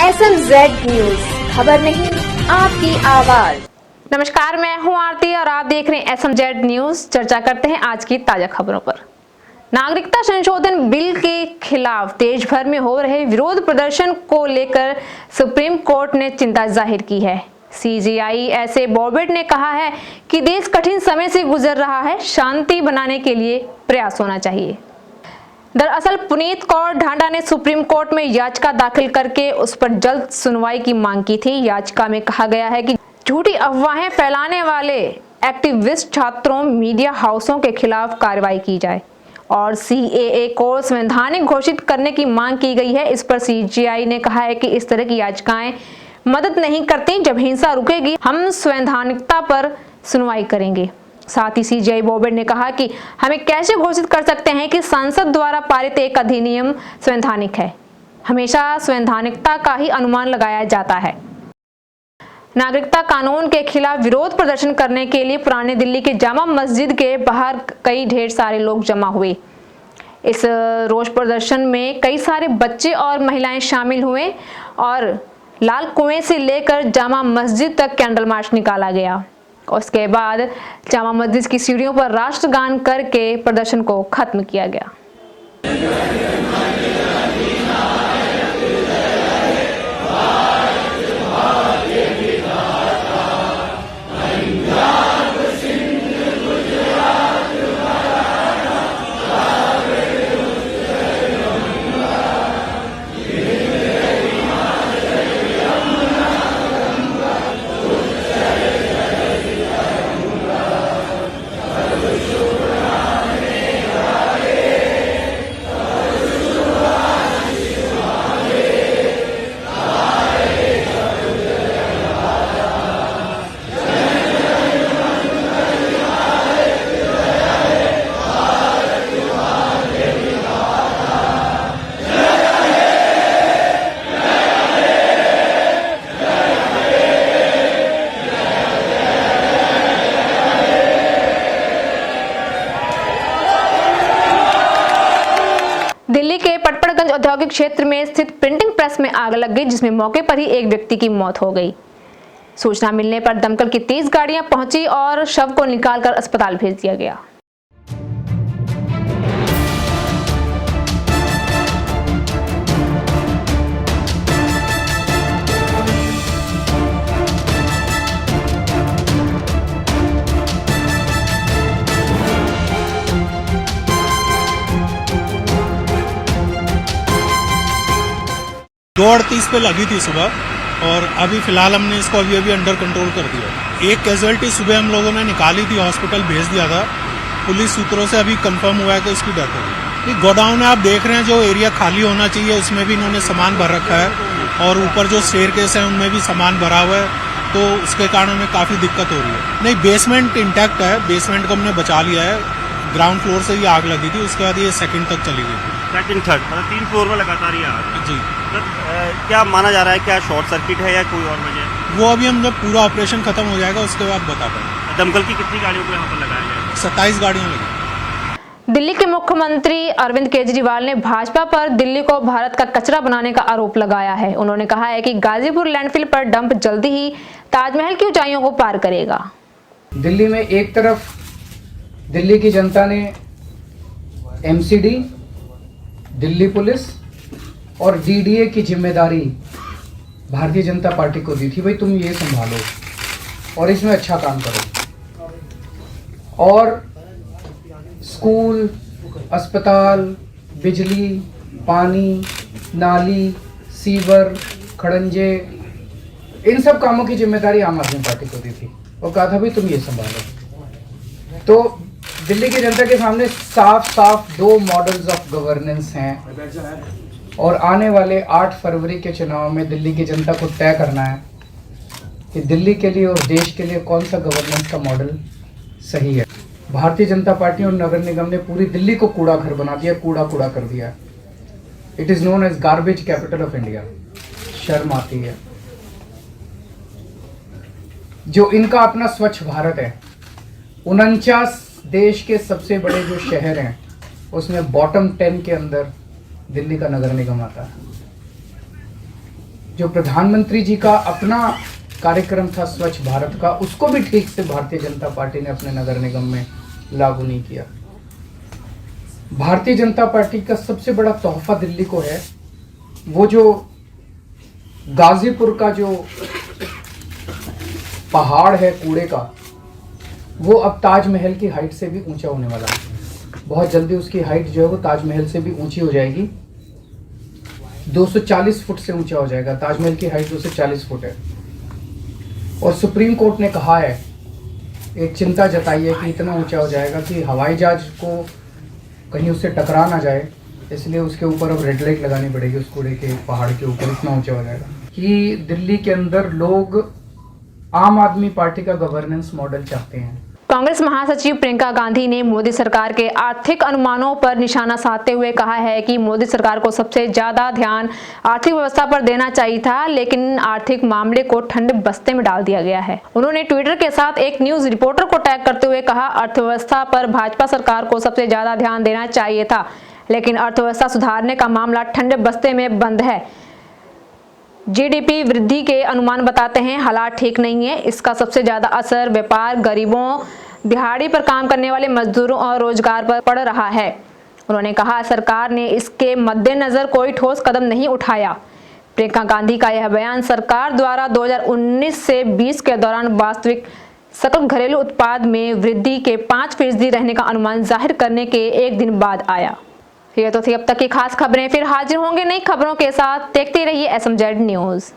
SMZ news, खबर नहीं आपकी आवाज। नमस्कार, मैं हूं आरती और आप देख रहे हैं SMZ न्यूज। चर्चा करते हैं आज की ताजा खबरों पर। नागरिकता संशोधन बिल के खिलाफ देश भर में हो रहे विरोध प्रदर्शन को लेकर सुप्रीम कोर्ट ने चिंता जाहिर की है। CJI ऐसे बॉबेट ने कहा है कि देश कठिन समय से गुजर रहा है, शांति बनाने के लिए प्रयास होना चाहिए। दरअसल पुनीत कौर ढांडा ने सुप्रीम कोर्ट में याचिका दाखिल करके उस पर जल्द सुनवाई की मांग की थी। याचिका में कहा गया है कि झूठी अफवाहें फैलाने वाले एक्टिविस्ट छात्रों, मीडिया हाउसों के खिलाफ कार्रवाई की जाए और CAA को संवैधानिक घोषित करने की मांग की गई है। इस पर CJI ने कहा है कि इस तरह की याचिकाएं मदद नहीं करती। जब हिंसा रुकेगी, हम संवैधानिकता पर सुनवाई करेंगे। साथ ही CJI बॉबेट ने कहा कि हमें कैसे घोषित कर सकते हैं कि संसद द्वारा पारित एक अधिनियम संवैधानिक है। हमेशा संवैधानिकता का ही अनुमान लगाया जाता है। नागरिकता कानून के खिलाफ विरोध प्रदर्शन करने के लिए पुरानी दिल्ली के जामा मस्जिद के बाहर कई ढेर सारे लोग जमा हुए। इस रोष प्रदर्शन में कई सारे बच्चे और महिलाएं शामिल हुए और लाल कुएं से लेकर जामा मस्जिद तक कैंडल मार्च निकाला गया। उसके बाद जामा मस्जिद की सीढ़ियों पर राष्ट्रगान करके प्रदर्शन को खत्म किया गया। दिल्ली के पटपड़गंज औद्योगिक क्षेत्र में स्थित प्रिंटिंग प्रेस में आग लग गई, जिसमें मौके पर ही एक व्यक्ति की मौत हो गई। सूचना मिलने पर दमकल की 30 गाड़ियां पहुंची और शव को निकालकर अस्पताल भेज दिया गया। दो 38 पे लगी थी सुबह और अभी फिलहाल हमने इसको अभी अंडर कंट्रोल कर दिया। एक कैजुअलिटी सुबह हम लोगों ने निकाली थी, हॉस्पिटल भेज दिया था। पुलिस सूत्रों से अभी कंफर्म हुआ है कि उसकी डेथ हो गई। गोडाउन में आप देख रहे हैं, जो एरिया खाली होना चाहिए उसमें भी इन्होंने सामान भर रखा है और ऊपर जो स्टेयरकेस है उनमें भी सामान भरा हुआ है, तो उसके कारण हमें काफी दिक्कत हो रही है। नहीं, बेसमेंट इंटैक्ट है, बेसमेंट को हमने बचा लिया है। ग्राउंड फ्लोर से ही आग लगी थी, उसके बाद ये सेकंड तक चली गई थी। सेकंड थर्ड मतलब 3 फ्लोर में लगातार ही आग। जी, क्या माना जा रहा है, क्या शॉर्ट सर्किट है या कोई और वजह? वो अभी हम जब पूरा ऑपरेशन खत्म हो जाएगा उसके बाद बता पाएंगे। दमकल की कितनी गाड़ियों को यहाँ पर लगाया गया? 27 गाड़ियां लगी। दिल्ली के मुख्यमंत्री अरविंद केजरीवाल ने भाजपा पर दिल्ली को भारत का कचरा बनाने का आरोप लगाया है। उन्होंने कहा है कि गाजीपुर लैंडफिल पर डंप जल्दी ही ताजमहल की ऊंचाइयों को पार करेगा। दिल्ली में एक तरफ दिल्ली की जनता ने MCD, दिल्ली पुलिस और DDA की जिम्मेदारी भारतीय जनता पार्टी को दी थी, भाई तुम ये संभालो और इसमें अच्छा काम करो। और स्कूल, अस्पताल, बिजली, पानी, नाली, सीवर, खड़ंजे, इन सब कामों की जिम्मेदारी आम आदमी पार्टी को दी थी और कहा था भाई तुम ये संभालो। तो दिल्ली की जनता के सामने साफ साफ 2 मॉडल्स ऑफ गवर्नेंस हैं और आने वाले 8 फरवरी के चुनाव में दिल्ली की जनता को तय करना है कि दिल्ली के लिए और देश के लिए कौन सा गवर्नेंस का मॉडल सही है। भारतीय जनता पार्टी और नगर निगम ने पूरी दिल्ली को कूड़ा घर बना दिया, कूड़ा कर दिया। It is known as garbage capital of India. शर्म आती है। जो इनका अपना स्वच्छ भारत है, 49 देश के सबसे बड़े जो शहर हैं उसमें बॉटम 10 के अंदर दिल्ली का नगर निगम आता है। जो प्रधानमंत्री जी का अपना कार्यक्रम था स्वच्छ भारत का, उसको भी ठीक से भारतीय जनता पार्टी ने अपने नगर निगम में लागू नहीं किया। भारतीय जनता पार्टी का सबसे बड़ा तोहफा दिल्ली को है, वो जो गाजीपुर का जो पहाड़ है कूड़े का, वो अब ताजमहल की हाइट से भी ऊंचा होने वाला है। बहुत जल्दी उसकी हाइट जो है वो ताजमहल से भी ऊंची हो जाएगी, 240 फुट से ऊंचा हो जाएगा। ताजमहल की हाइट 240 फुट है। और सुप्रीम कोर्ट ने कहा है, एक चिंता जताई है कि इतना ऊंचा हो जाएगा कि हवाई जहाज को कहीं उससे टकरा ना जाए, इसलिए उसके ऊपर अब रेड लाइट लगानी पड़ेगी उस कूड़े के पहाड़ के ऊपर, इतना ऊंचा हो जाएगा कि दिल्ली के अंदर लोग आम आदमी पार्टी का गवर्नेंस मॉडल चाहते हैं। कांग्रेस महासचिव प्रियंका गांधी ने मोदी सरकार के आर्थिक अनुमानों पर निशाना साधते हुए कहा है कि मोदी सरकार को सबसे ज्यादा ध्यान आर्थिक व्यवस्था पर देना चाहिए था, लेकिन आर्थिक मामले को ठंडे बस्ते में डाल दिया गया है। उन्होंने ट्विटर के साथ एक न्यूज रिपोर्टर को टैग करते हुए कहा, अर्थव्यवस्था पर भाजपा सरकार को सबसे ज्यादा ध्यान देना चाहिए था, लेकिन अर्थव्यवस्था सुधारने का मामला ठंडे बस्ते में बंद है। जीडीपी वृद्धि के अनुमान बताते हैं हालात ठीक नहीं है। इसका सबसे ज्यादा असर व्यापार, गरीबों, दिहाड़ी पर काम करने वाले मजदूरों और रोजगार पर पड़ रहा है। उन्होंने कहा, सरकार ने इसके मद्देनजर कोई ठोस कदम नहीं उठाया। प्रियंका गांधी का यह बयान सरकार द्वारा 2019 से 20 के दौरान वास्तविक सकल घरेलू उत्पाद में वृद्धि के 5% रहने का अनुमान जाहिर करने के एक दिन बाद आया। ये तो थी अब तक की खास खबरें, फिर हाजिर होंगे नई खबरों के साथ। देखते रहिए SMZ न्यूज।